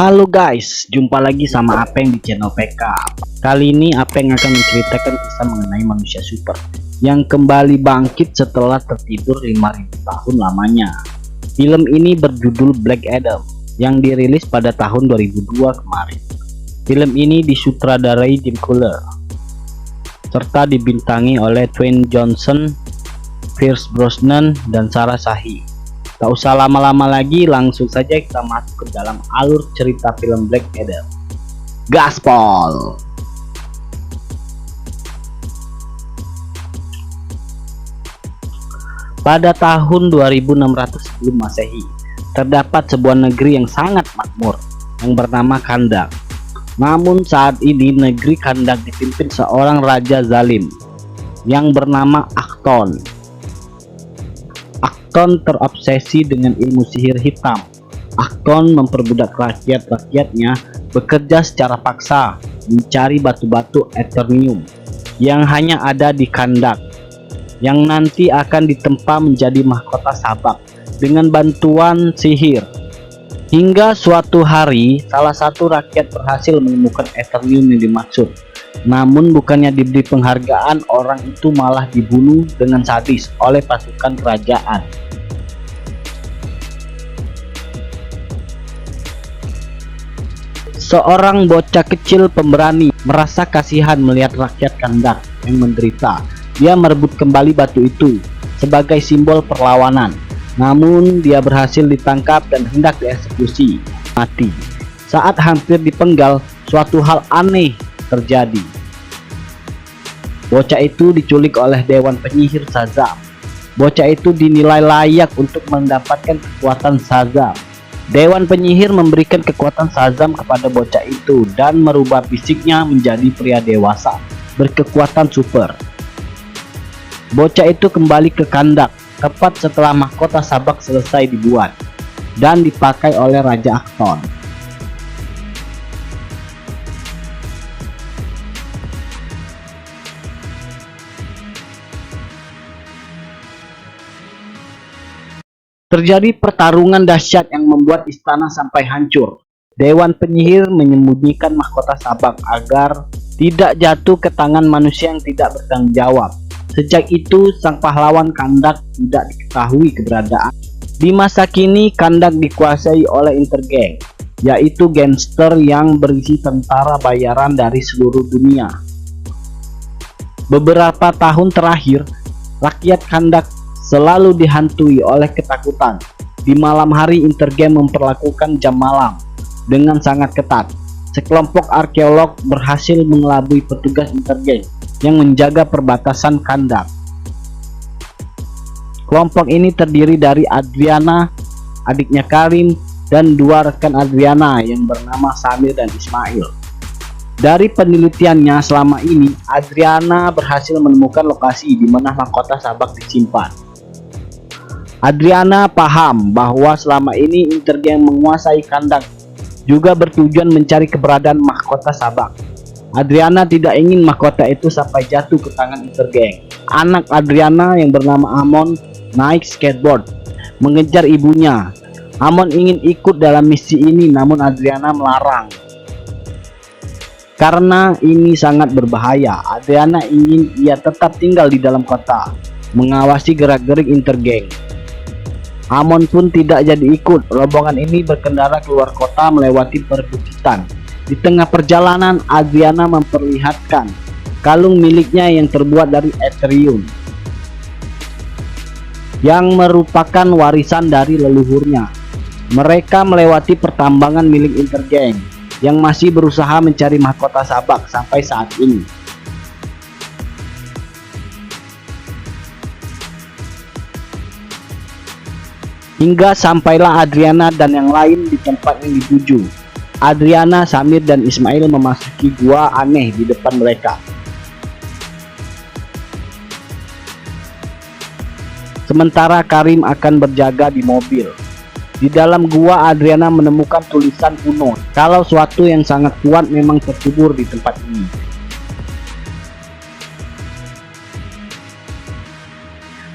Halo guys, jumpa lagi sama Apeng di channel PK. Kali ini Apeng akan menceritakan kisah mengenai manusia super yang kembali bangkit setelah tertidur 5.000 tahun lamanya. Film ini berjudul Black Adam yang dirilis pada tahun 2002 kemarin. Film ini disutradarai Jim Culler serta dibintangi oleh Dwayne Johnson, Pierce Brosnan, dan Sarah Shahi. Tak usah lama-lama lagi, langsung saja kita masuk ke dalam alur cerita film Black Adam. Gaspol. Pada tahun 2600 sebelum Masehi, terdapat sebuah negeri yang sangat makmur yang bernama Kahndaq. Namun saat ini negeri Kahndaq dipimpin seorang raja zalim yang bernama Akton. Akton terobsesi dengan ilmu sihir hitam. Akton memperbudak rakyat-rakyatnya bekerja secara paksa mencari batu-batu Eternium yang hanya ada di Kahndaq, yang nanti akan ditempa menjadi mahkota Sabak dengan bantuan sihir. Hingga suatu hari salah satu rakyat berhasil menemukan Eternium yang dimaksud. Namun bukannya diberi penghargaan, orang itu malah dibunuh dengan sadis oleh pasukan kerajaan. Seorang bocah kecil pemberani merasa kasihan melihat rakyat Kahndaq yang menderita. Dia merebut kembali batu itu sebagai simbol perlawanan. Namun dia berhasil ditangkap dan hendak dieksekusi mati. Saat hampir dipenggal, suatu hal aneh terjadi. Bocah itu diculik oleh Dewan Penyihir Shazam. Bocah itu dinilai layak untuk mendapatkan kekuatan Shazam. Dewan Penyihir memberikan kekuatan Shazam kepada bocah itu dan merubah fisiknya menjadi pria dewasa berkekuatan super. Bocah itu kembali ke Kahndaq tepat setelah mahkota Sabak selesai dibuat dan dipakai oleh Raja Akton. Terjadi pertarungan dahsyat yang membuat istana sampai hancur. Dewan Penyihir menyembunyikan mahkota Sabak agar tidak jatuh ke tangan manusia yang tidak bertanggung jawab. Sejak itu sang pahlawan Kahndaq tidak diketahui keberadaan. Di masa kini Kahndaq dikuasai oleh Intergang, yaitu gangster yang berisi tentara bayaran dari seluruh dunia. Beberapa tahun terakhir, rakyat Kahndaq selalu dihantui oleh ketakutan. Di malam hari Intergang memperlakukan jam malam dengan sangat ketat. Sekelompok arkeolog berhasil mengelabui petugas Intergang yang menjaga perbatasan Kahndaq. Kelompok ini terdiri dari Adriana, adiknya Karim, dan dua rekan Adriana yang bernama Samir dan Ismail. Dari penelitiannya selama ini, Adriana berhasil menemukan lokasi di mana mahkota Sabak disimpan. Adriana paham bahwa selama ini Intergang menguasai Kahndaq juga bertujuan mencari keberadaan mahkota Sabak. Adriana tidak ingin mahkota itu sampai jatuh ke tangan Intergang. Anak Adriana yang bernama Amon naik skateboard mengejar ibunya. Amon ingin ikut dalam misi ini, namun Adriana melarang. Karena ini sangat berbahaya, Adriana ingin ia tetap tinggal di dalam kota, mengawasi gerak-gerik Intergang. Amon pun tidak jadi ikut. Rombongan ini berkendara keluar kota melewati perbukitan. Di tengah perjalanan, Adriana memperlihatkan kalung miliknya yang terbuat dari Ethereum, yang merupakan warisan dari leluhurnya. Mereka melewati pertambangan milik Intergang yang masih berusaha mencari mahkota Sabak sampai saat ini. Hingga sampailah Adriana dan yang lain di tempat yang dituju. Adriana, Samir, dan Ismail memasuki gua aneh di depan mereka. Sementara Karim akan berjaga di mobil. Di dalam gua, Adriana menemukan tulisan kuno kalau suatu yang sangat kuat memang terkubur di tempat ini.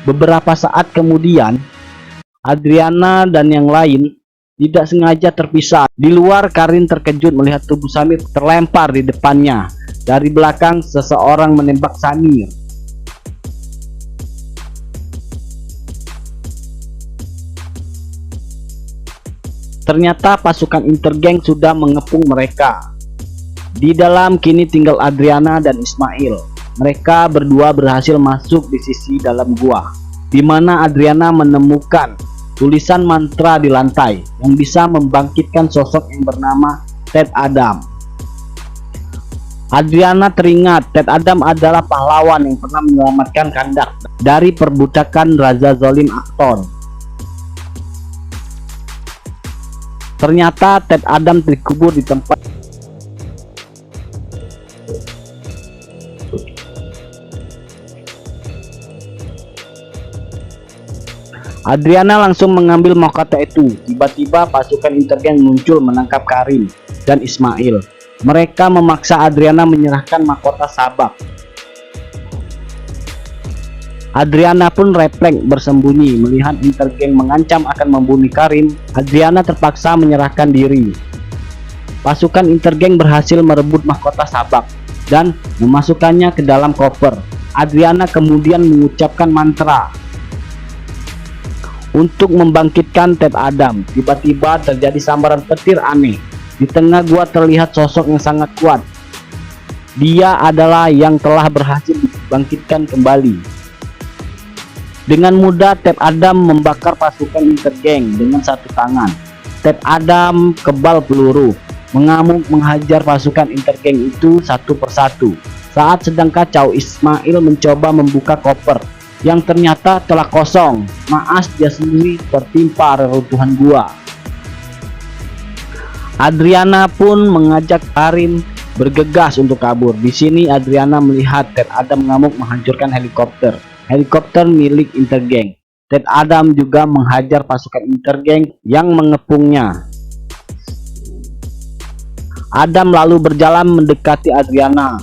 Beberapa saat kemudian, Adriana dan yang lain tidak sengaja terpisah. Di luar, Karin terkejut melihat tubuh Samir terlempar di depannya. Dari belakang, seseorang menembak Samir. Ternyata pasukan Intergang sudah mengepung mereka. Di dalam kini tinggal Adriana dan Ismail. Mereka berdua berhasil masuk di sisi dalam gua, di mana Adriana menemukan tulisan mantra di lantai yang bisa membangkitkan sosok yang bernama Ted Adam. Adriana teringat Ted Adam adalah pahlawan yang pernah menyelamatkan Kandak dari perbudakan Raja Zolim Akton. Ternyata Ted Adam dikubur di tempat Adriana langsung mengambil mahkota itu. Tiba-tiba pasukan Intergang muncul menangkap Karin dan Ismail. Mereka memaksa Adriana menyerahkan mahkota sabak. Adriana pun refleks bersembunyi melihat Intergang mengancam akan membunuh Karin. Adriana terpaksa menyerahkan diri. Pasukan Intergang berhasil merebut mahkota sabak dan memasukkannya ke dalam koper. Adriana kemudian mengucapkan mantra untuk membangkitkan Ted Adam. Tiba-tiba terjadi sambaran petir aneh. Di tengah gua terlihat sosok yang sangat kuat. Dia adalah yang telah berhasil dibangkitkan kembali. Dengan mudah Ted Adam membakar pasukan Intergang dengan satu tangan. Ted Adam kebal peluru, mengamuk menghajar pasukan Intergang itu satu persatu. Saat sedang kacau, Ismail mencoba membuka koper yang ternyata telah kosong. Naas dia sendiri tertimpa reruntuhan gua. Adriana pun mengajak Karin bergegas untuk kabur. Di sini Adriana melihat Ted Adam mengamuk menghancurkan helikopter milik Intergang. Ted Adam juga menghajar pasukan Intergang yang mengepungnya. Adam lalu berjalan mendekati Adriana.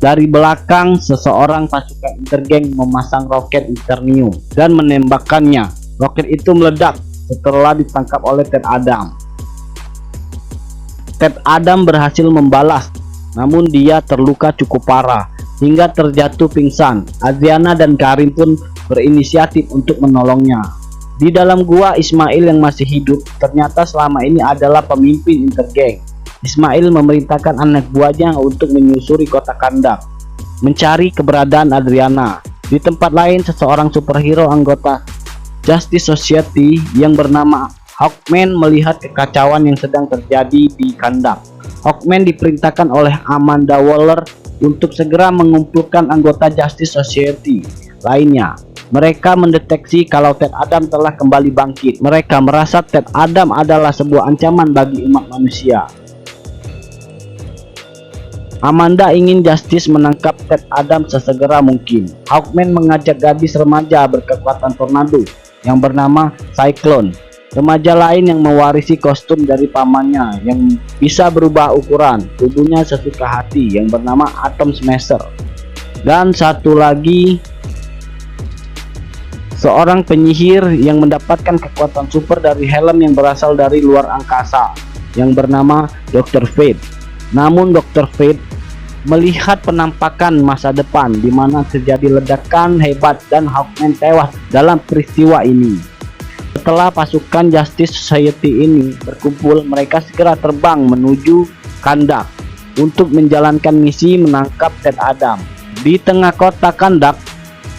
Dari belakang, seseorang pasukan Intergang memasang roket Eternium dan menembakkannya. Roket itu meledak setelah ditangkap oleh Ted Adam. Ted Adam berhasil membalas, namun dia terluka cukup parah hingga terjatuh pingsan. Adriana dan Karin pun berinisiatif untuk menolongnya. Di dalam gua, Ismail yang masih hidup ternyata selama ini adalah pemimpin Intergang. Ismail memerintahkan anak buahnya untuk menyusuri kota Kandak, mencari keberadaan Adriana. Di tempat lain, seseorang superhero anggota Justice Society yang bernama Hawkman melihat kekacauan yang sedang terjadi di Kandak. Hawkman diperintahkan oleh Amanda Waller untuk segera mengumpulkan anggota Justice Society lainnya. Mereka mendeteksi kalau Ted Adam telah kembali bangkit. Mereka merasa Ted Adam adalah sebuah ancaman bagi umat manusia. Amanda ingin Justice menangkap Ted Adam sesegera mungkin. Hawkman mengajak gadis remaja berkekuatan tornado yang bernama Cyclone. Remaja lain yang mewarisi kostum dari pamannya yang bisa berubah ukuran, tubuhnya sesuka hati yang bernama Atom Smasher. Dan satu lagi, seorang penyihir yang mendapatkan kekuatan super dari helm yang berasal dari luar angkasa yang bernama Dr. Fate. Namun Dr. Fate melihat penampakan masa depan di mana terjadi ledakan hebat dan Hawkman tewas dalam peristiwa ini. Setelah pasukan Justice Society ini berkumpul, mereka segera terbang menuju Kandak untuk menjalankan misi menangkap Ted Adam. Di tengah kota Kandak,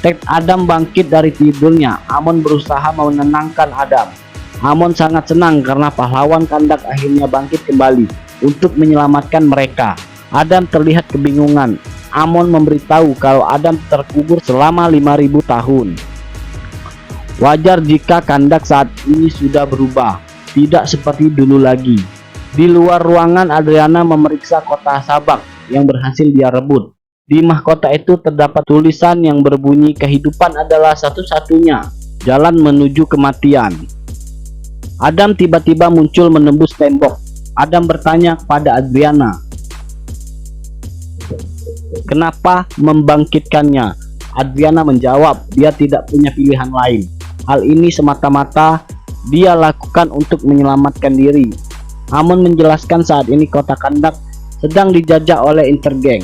Ted Adam bangkit dari tidurnya. Amon berusaha menenangkan Adam. Amon sangat senang karena pahlawan Kandak akhirnya bangkit kembali untuk menyelamatkan mereka. Adam terlihat kebingungan. Amon memberitahu kalau Adam terkubur selama 5000 tahun. Wajar jika Kandak saat ini sudah berubah, tidak seperti dulu lagi. Di luar ruangan, Adriana memeriksa kota sabak yang berhasil dia rebut. Di mahkota itu terdapat tulisan yang berbunyi kehidupan adalah satu-satunya jalan menuju kematian. Adam tiba-tiba muncul menembus tembok. Adam bertanya kepada Adriana, kenapa membangkitkannya? Adriana menjawab dia tidak punya pilihan lain. Hal ini semata-mata dia lakukan untuk menyelamatkan diri. Amon menjelaskan saat ini kota Kandak sedang dijajah oleh Intergang.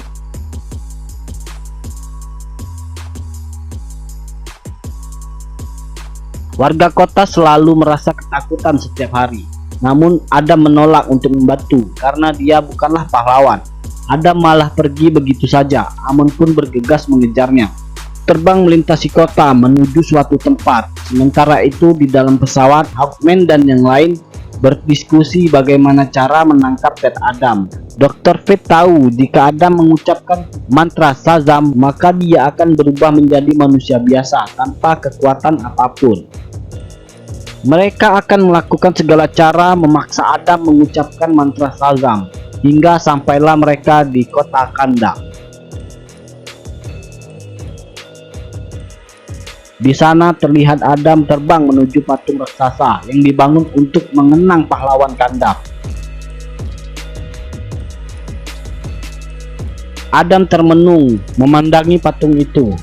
Warga kota selalu merasa ketakutan setiap hari. Namun Adam menolak untuk membantu karena dia bukanlah pahlawan. Adam malah pergi begitu saja. Amon pun bergegas mengejarnya. Terbang melintasi kota menuju suatu tempat. Sementara itu di dalam pesawat, Hawkman dan yang lain berdiskusi bagaimana cara menangkap Ted Adam. Dr. Fate tahu jika Adam mengucapkan mantra Shazam, maka dia akan berubah menjadi manusia biasa tanpa kekuatan apapun. Mereka akan melakukan segala cara memaksa Adam mengucapkan mantra Shazam hingga sampailah mereka di kota Kandak. Di sana terlihat Adam terbang menuju patung raksasa yang dibangun untuk mengenang pahlawan Kandak. Adam termenung memandangi patung itu.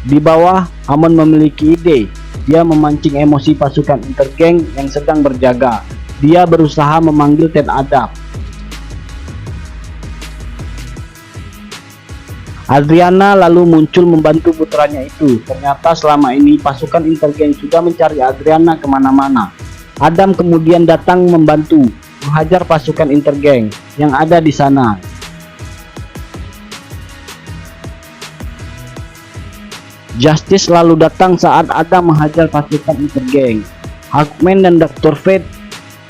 Di bawah, Amon memiliki ide. Dia memancing emosi pasukan Intergang yang sedang berjaga. Dia berusaha memanggil Ted Adam. Adriana lalu muncul membantu putranya itu. Ternyata selama ini pasukan Intergang sudah mencari Adriana kemana-mana. Adam kemudian datang membantu menghajar pasukan Intergang yang ada di sana. Justice lalu datang saat Adam menghajar pasukan Intergang. Hawkman dan Dr. Fate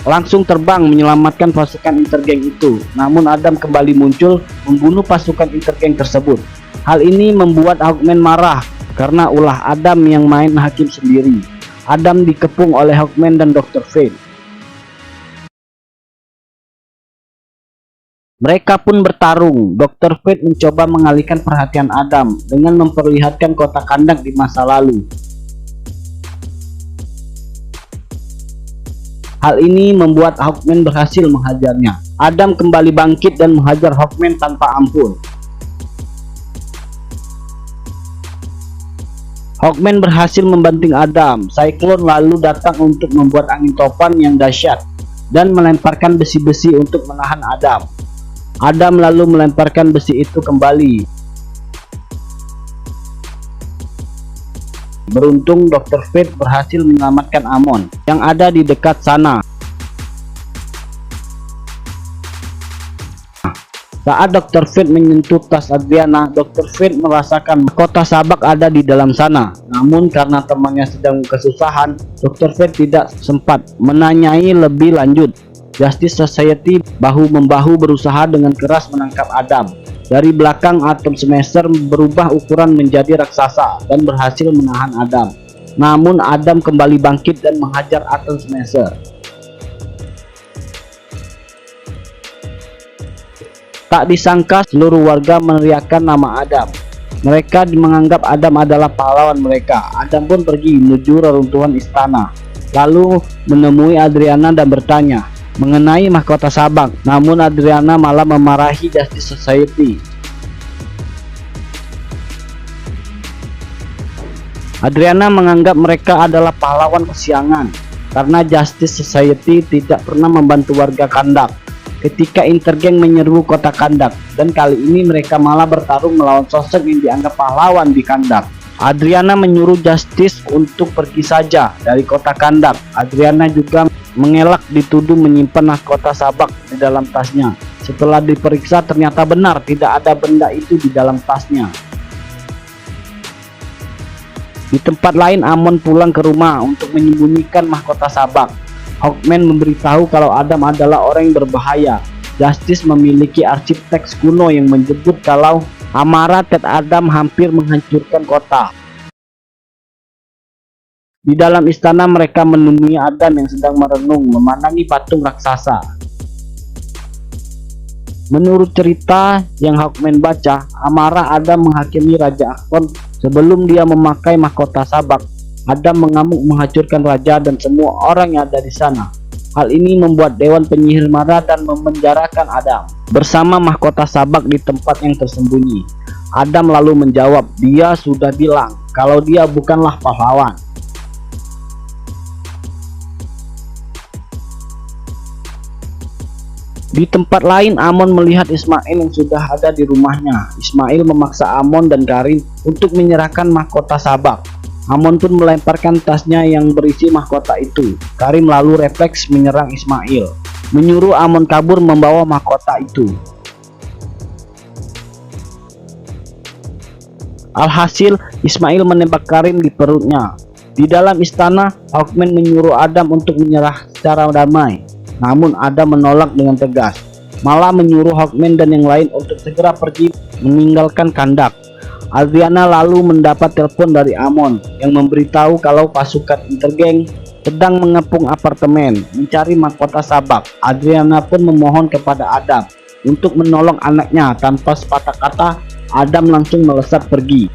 langsung terbang menyelamatkan pasukan Intergang itu. Namun Adam kembali muncul membunuh pasukan Intergang tersebut. Hal ini membuat Hawkman marah karena ulah Adam yang main hakim sendiri. Adam dikepung oleh Hawkman dan Dr. Fate. Mereka pun bertarung. Dr. Fate mencoba mengalihkan perhatian Adam dengan memperlihatkan kota Kandak di masa lalu. Hal ini membuat Hawkman berhasil menghajarnya. Adam kembali bangkit dan menghajar Hawkman tanpa ampun. Hawkman berhasil membanting Adam. Cyclone lalu datang untuk membuat angin topan yang dahsyat dan melemparkan besi-besi untuk menahan Adam. Adam lalu melemparkan besi itu kembali. Beruntung Dr. Fate berhasil menyelamatkan Amon yang ada di dekat sana. Saat Dr. Fate menyentuh tas Adriana, Dr. Fate merasakan kota Sabak ada di dalam sana. Namun karena temannya sedang kesusahan, Dr. Fate tidak sempat menanyai lebih lanjut. Justice Society bahu-membahu berusaha dengan keras menangkap Adam. Dari belakang, Atom Smasher berubah ukuran menjadi raksasa dan berhasil menahan Adam. Namun Adam kembali bangkit dan menghajar Atom Smasher. Tak disangka seluruh warga meneriakkan nama Adam. Mereka menganggap Adam adalah pahlawan mereka. Adam pun pergi menuju reruntuhan istana, lalu menemui Adriana dan bertanya mengenai mahkota Sabak. Namun Adriana malah memarahi Justice Society. Adriana menganggap mereka adalah pahlawan kesiangan karena Justice Society tidak pernah membantu warga Kandak ketika Intergang menyerbu kota Kandak, dan kali ini mereka malah bertarung melawan sosok yang dianggap pahlawan di Kandak. Adriana menyuruh Justice untuk pergi saja dari kota Kandak. Adriana juga mengelak dituduh menyimpan mahkota Sabak di dalam tasnya. Setelah diperiksa ternyata benar tidak ada benda itu di dalam tasnya. Di tempat lain, Amon pulang ke rumah untuk menyembunyikan mahkota Sabak. Hawkman memberitahu kalau Adam adalah orang yang berbahaya. Justice memiliki arsip teks kuno yang menyebut kalau amarah Ted Adam hampir menghancurkan kota. Di dalam istana mereka menemui Adam yang sedang merenung memandangi patung raksasa. Menurut cerita yang Hawkman baca, amarah Adam menghakimi Raja Akon sebelum dia memakai mahkota Sabak. Adam mengamuk menghancurkan raja dan semua orang yang ada di sana. Hal ini membuat Dewan Penyihir marah dan memenjarakan Adam bersama mahkota Sabak di tempat yang tersembunyi. Adam lalu menjawab, dia sudah bilang kalau dia bukanlah pahlawan. Di tempat lain, Amon melihat Ismail yang sudah ada di rumahnya. Ismail memaksa Amon dan Karim untuk menyerahkan mahkota Sabak. Amon pun melemparkan tasnya yang berisi mahkota itu. Karim lalu refleks menyerang Ismail, menyuruh Amon kabur membawa mahkota itu. Alhasil, Ismail menembak Karim di perutnya. Di dalam istana, Hawkman menyuruh Adam untuk menyerah secara damai. Namun Adam menolak dengan tegas, malah menyuruh Hawkman dan yang lain untuk segera pergi meninggalkan Kandak. Adriana lalu mendapat telepon dari Amon yang memberitahu kalau pasukan Intergang sedang mengepung apartemen mencari mahkota Sabak. Adriana pun memohon kepada Adam untuk menolong anaknya. Tanpa sepatah kata, Adam langsung melesat pergi.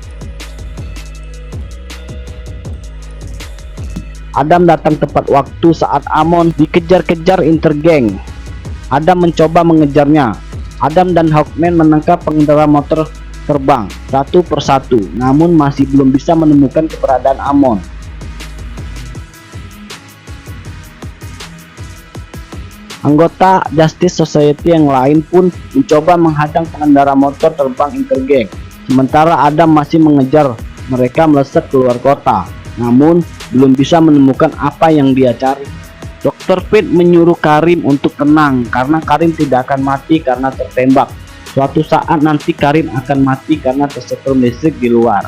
Adam datang tepat waktu saat Amon dikejar-kejar Intergang. Adam mencoba mengejarnya. Adam dan Hawkman menangkap pengendara motor terbang satu persatu, namun masih belum bisa menemukan keberadaan Amon. Anggota Justice Society yang lain pun mencoba menghadang pengendara motor terbang Intergang. Sementara Adam masih mengejar mereka melesat keluar kota, namun belum bisa menemukan apa yang dia cari. Dr. Fate menyuruh Karim untuk tenang karena Karim tidak akan mati karena tertembak. Suatu saat nanti Karim akan mati karena tersetrum listrik di luar.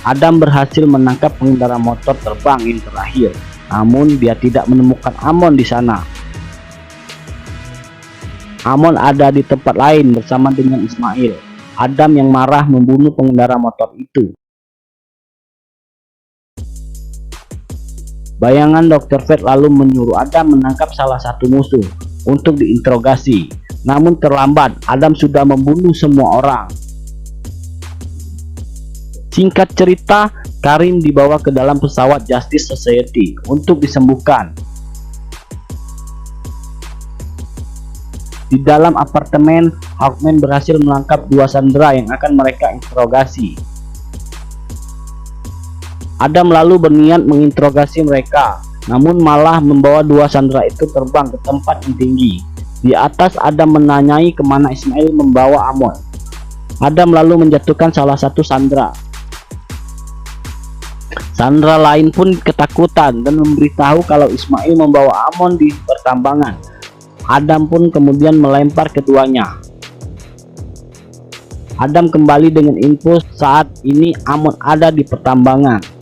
Adam berhasil menangkap pengendara motor terbang yang terakhir, namun dia tidak menemukan Amon di sana. Amon ada di tempat lain bersama dengan Ismail. Adam yang marah membunuh pengendara motor itu. Bayangan Dr. Fate lalu menyuruh Adam menangkap salah satu musuh untuk diinterogasi. Namun terlambat, Adam sudah membunuh semua orang. Singkat cerita, Karim dibawa ke dalam pesawat Justice Society untuk disembuhkan. Di dalam apartemen, Hawkman berhasil menangkap dua sandera yang akan mereka interogasi. Adam lalu berniat menginterogasi mereka, namun malah membawa dua sandera itu terbang ke tempat yang tinggi. Di atas, Adam menanyai kemana Ismail membawa Amon. Adam lalu menjatuhkan salah satu sandera. Sandera lain pun ketakutan dan memberitahu kalau Ismail membawa Amon di pertambangan. Adam pun kemudian melempar keduanya. Adam kembali dengan info saat ini Amon ada di pertambangan.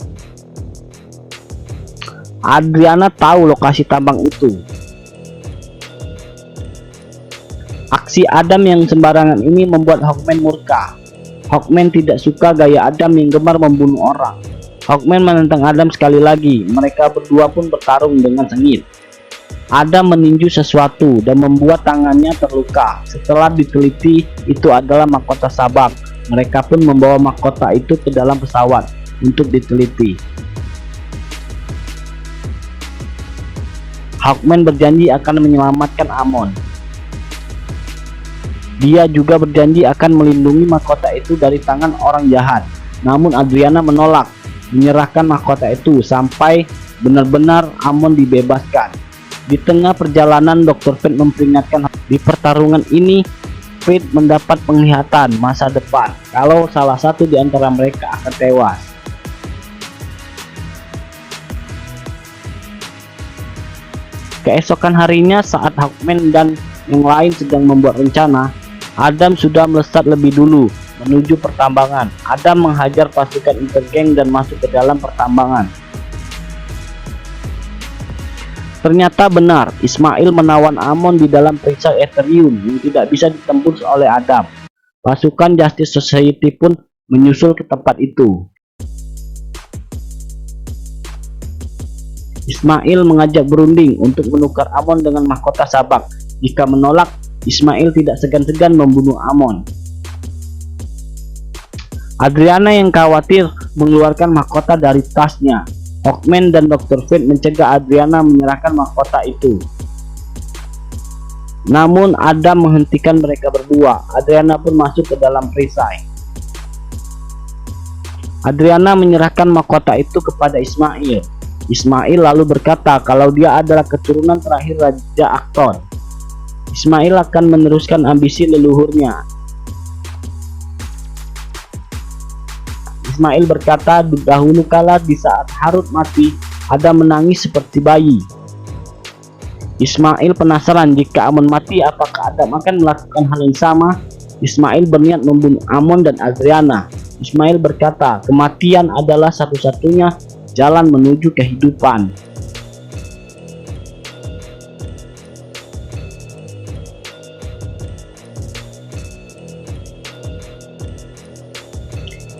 Adriana tahu lokasi tambang itu. Aksi Adam yang sembarangan ini membuat Hawkman murka. Hawkman tidak suka gaya Adam yang gemar membunuh orang. Hawkman menentang Adam sekali lagi. Mereka berdua pun bertarung dengan sengit. Adam meninju sesuatu dan membuat tangannya terluka. Setelah diteliti, itu adalah mahkota Sabak. Mereka pun membawa mahkota itu ke dalam pesawat untuk diteliti. Hawkman berjanji akan menyelamatkan Amon. Dia juga berjanji akan melindungi mahkota itu dari tangan orang jahat. Namun Adriana menolak menyerahkan mahkota itu sampai benar-benar Amon dibebaskan. Di tengah perjalanan, Dr. Fate memperingatkan di pertarungan ini Fate mendapat penglihatan masa depan kalau salah satu di antara mereka akan tewas. Keesokan harinya, saat Hawkman dan yang lain sedang membuat rencana, Adam sudah melesat lebih dulu menuju pertambangan. Adam menghajar pasukan Intergang dan masuk ke dalam pertambangan. Ternyata benar, Ismail menawan Amon di dalam perisai Ethereum yang tidak bisa ditembus oleh Adam. Pasukan Justice Society pun menyusul ke tempat itu. Ismail mengajak berunding untuk menukar Amon dengan mahkota Sabak. Jika menolak, Ismail tidak segan-segan membunuh Amon. Adriana yang khawatir mengeluarkan mahkota dari tasnya. Hawkman dan Dr. Fate mencegah Adriana menyerahkan mahkota itu. Namun Adam menghentikan mereka berdua. Adriana pun masuk ke dalam perisai. Adriana menyerahkan mahkota itu kepada Ismail. Ismail lalu berkata kalau dia adalah keturunan terakhir Raja Akton. Ismail akan meneruskan ambisi leluhurnya. Ismail berkata dahulu kala di saat Harut mati, Adam menangis seperti bayi. Ismail penasaran jika Amon mati apakah Adam akan melakukan hal yang sama. Ismail berniat membunuh Amon dan Adriana. Ismail berkata kematian adalah satu-satunya jalan menuju kehidupan.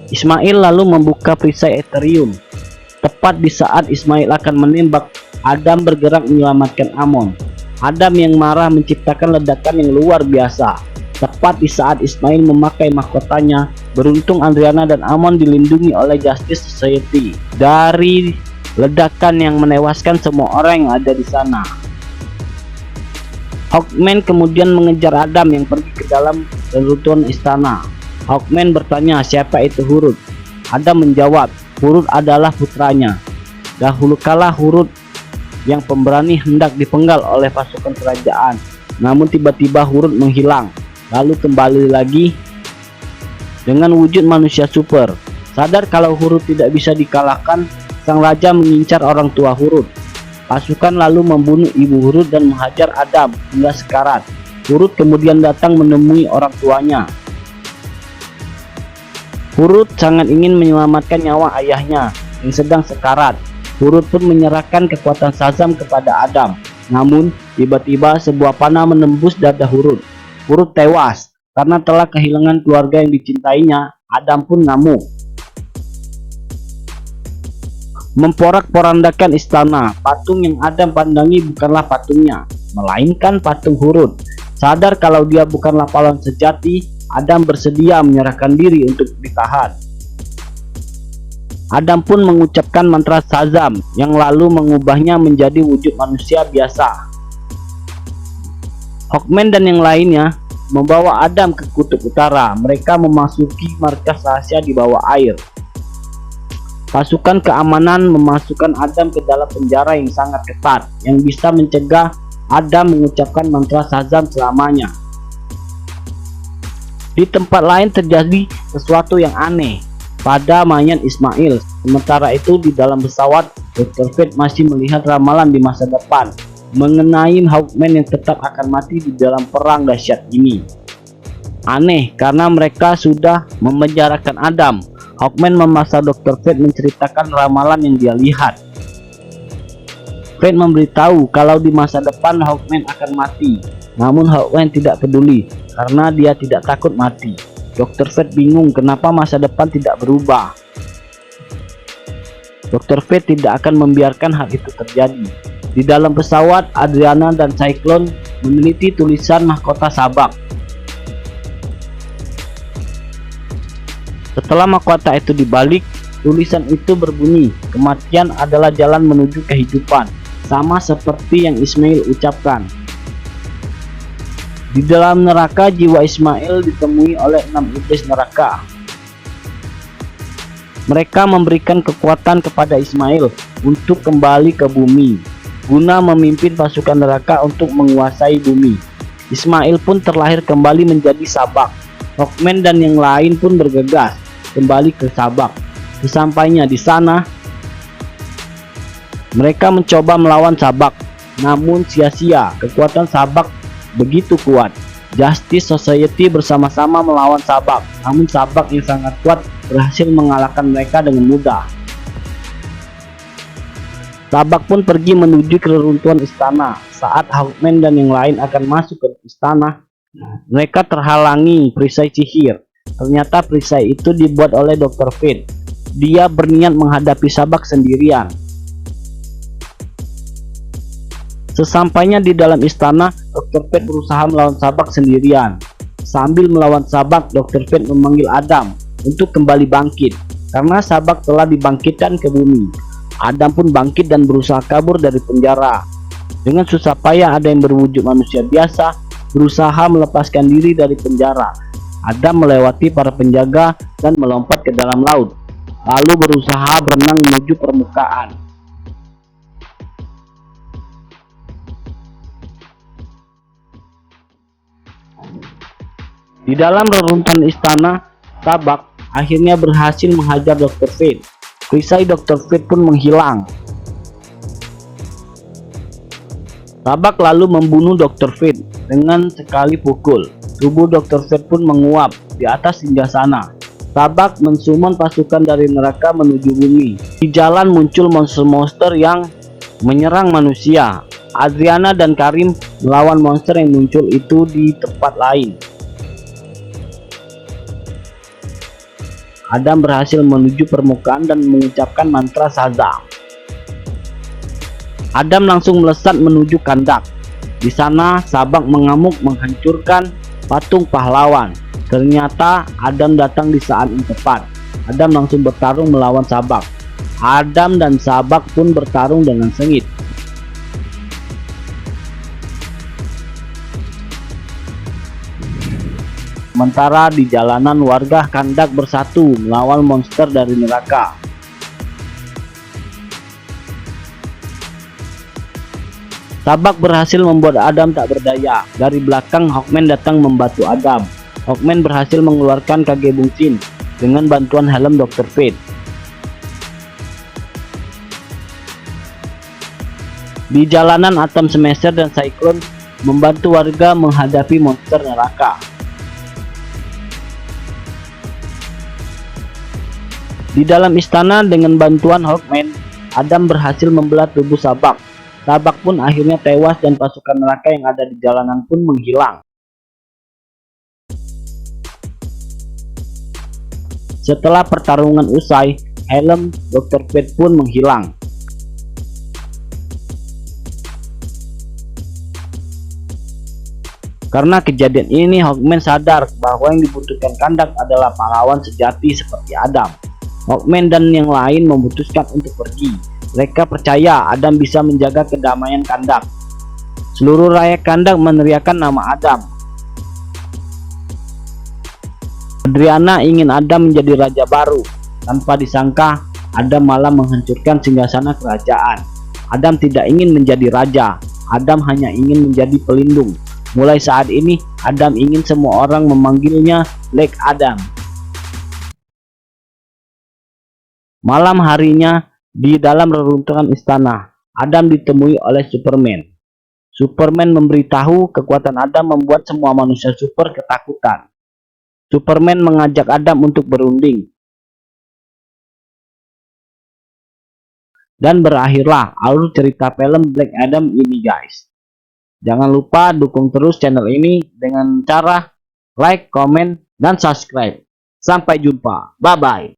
Ismail lalu membuka perisai Ethereum. Tepat di saat Ismail akan menembak, Adam bergerak menyelamatkan Amon. Adam yang marah menciptakan ledakan yang luar biasa. Tepat di saat Ismail memakai mahkotanya, beruntung Adriana dan Amon dilindungi oleh Justice Society dari ledakan yang menewaskan semua orang yang ada di sana. Hawkman kemudian mengejar Adam yang pergi ke dalam reruntuhan istana. Hawkman bertanya siapa itu Hurut. Adam menjawab Hurut adalah putranya. Dahulu kala Hurut yang pemberani hendak dipenggal oleh pasukan kerajaan, namun tiba-tiba Hurut menghilang, lalu kembali lagi dengan wujud manusia super. Sadar kalau Hurut tidak bisa dikalahkan, sang raja mengincar orang tua Hurut. Pasukan lalu membunuh ibu Hurut dan menghajar Adam hingga sekarat. Hurut kemudian datang menemui orang tuanya. Hurut sangat ingin menyelamatkan nyawa ayahnya yang sedang sekarat. Hurut pun menyerahkan kekuatan Shazam kepada Adam. Namun tiba-tiba sebuah panah menembus dada Hurut. Hurut tewas karena telah kehilangan keluarga yang dicintainya. Adam pun ngamuk, memporak-porandakan istana. Patung yang Adam pandangi bukanlah patungnya, melainkan patung Hurut. Sadar kalau dia bukanlah pahlawan sejati, Adam bersedia menyerahkan diri untuk ditahan. Adam pun mengucapkan mantra Shazam yang lalu mengubahnya menjadi wujud manusia biasa. Hawkman dan yang lainnya membawa Adam ke kutub utara. Mereka memasuki markas rahasia di bawah air. Pasukan keamanan memasukkan Adam ke dalam penjara yang sangat ketat, yang bisa mencegah Adam mengucapkan mantra Shazam selamanya. Di tempat lain terjadi sesuatu yang aneh pada mayat Ismail. Sementara itu di dalam pesawat, Dr. Fate masih melihat ramalan di masa depan mengenai Hawkman yang tetap akan mati di dalam perang dahsyat ini. Aneh karena mereka sudah memenjarakan Adam. Hawkman memaksa Dr. Fate menceritakan ramalan yang dia lihat. Fate memberitahu kalau di masa depan Hawkman akan mati. Namun Hawkman tidak peduli karena dia tidak takut mati. Dr. Fate bingung kenapa masa depan tidak berubah. Dr. Fate tidak akan membiarkan hal itu terjadi. Di dalam pesawat, Adriana dan Cyclone meneliti tulisan mahkota sabak. Setelah mahkota itu dibalik, tulisan itu berbunyi, kematian adalah jalan menuju kehidupan, sama seperti yang Ismail ucapkan. Di dalam neraka, jiwa Ismail ditemui oleh 6 iblis neraka. Mereka memberikan kekuatan kepada Ismail untuk kembali ke bumi, guna memimpin pasukan neraka untuk menguasai bumi. Ismail pun terlahir kembali menjadi sabak. Hawkman dan yang lain pun bergegas kembali ke sabak. Sesampainya di sana, mereka mencoba melawan sabak, namun sia-sia. Kekuatan sabak begitu kuat. Justice Society bersama-sama melawan sabak, namun sabak yang sangat kuat berhasil mengalahkan mereka dengan mudah. Sabak pun pergi menuju ke reruntuhan istana. Saat Hawkman dan yang lain akan masuk ke istana, mereka terhalangi perisai sihir. Ternyata perisai itu dibuat oleh Dr. Fate. Dia berniat menghadapi sabak sendirian. Sesampainya di dalam istana, Dr. Fate berusaha melawan sabak sendirian. Sambil melawan sabak, Dr. Fate memanggil Adam untuk kembali bangkit, karena sabak telah dibangkitkan ke bumi. Adam pun bangkit dan berusaha kabur dari penjara. Dengan susah payah Adam yang berwujud manusia biasa berusaha melepaskan diri dari penjara. Adam melewati para penjaga dan melompat ke dalam laut, lalu berusaha berenang menuju permukaan. Di dalam reruntuhan istana, Sabak akhirnya berhasil menghajar Dr. Fate. Perisai Dr. Fate pun menghilang. Sabak lalu membunuh Dr. Fate dengan sekali pukul. Tubuh Dr. Fate pun menguap di atas singgasana. Sabak mensummon pasukan dari neraka menuju bumi. Di jalan muncul monster-monster yang menyerang manusia. Adriana dan Karim melawan monster yang muncul itu di tempat lain. Adam berhasil menuju permukaan dan mengucapkan mantra Shazam. Adam langsung melesat menuju kandak. Di sana Sabak mengamuk menghancurkan patung pahlawan. Ternyata Adam datang di saat yang tepat. Adam langsung bertarung melawan Sabak. Adam dan Sabak pun bertarung dengan sengit. Sementara di jalanan warga kandak bersatu melawan monster dari neraka. Sabak berhasil membuat Adam tak berdaya. Dari belakang Hawkman datang membantu Adam. Hawkman berhasil mengeluarkan Kage Bungsin dengan bantuan helm Dr. Fate. Di jalanan Atom Smasher dan Cyclone membantu warga menghadapi monster neraka. Di dalam istana dengan bantuan Hawkman, Adam berhasil membelah tubuh Sabak. Sabak pun akhirnya tewas dan pasukan neraka yang ada di jalanan pun menghilang. Setelah pertarungan usai, helm Dr. Fate pun menghilang. Karena kejadian ini, Hawkman sadar bahwa yang dibutuhkan kandak adalah pahlawan sejati seperti Adam. Hawkman dan yang lain memutuskan untuk pergi. Mereka percaya Adam bisa menjaga kedamaian kandak. Seluruh rakyat kandak meneriakkan nama Adam. Adriana ingin Adam menjadi raja baru. Tanpa disangka, Adam malah menghancurkan singgasana kerajaan. Adam tidak ingin menjadi raja. Adam hanya ingin menjadi pelindung. Mulai saat ini, Adam ingin semua orang memanggilnya Black Adam. Malam harinya, di dalam reruntuhan istana, Adam ditemui oleh Superman. Superman memberitahu kekuatan Adam membuat semua manusia super ketakutan. Superman mengajak Adam untuk berunding. Dan berakhirlah alur cerita film Black Adam ini guys. Jangan lupa dukung terus channel ini dengan cara like, komen, dan subscribe. Sampai jumpa. Bye-bye.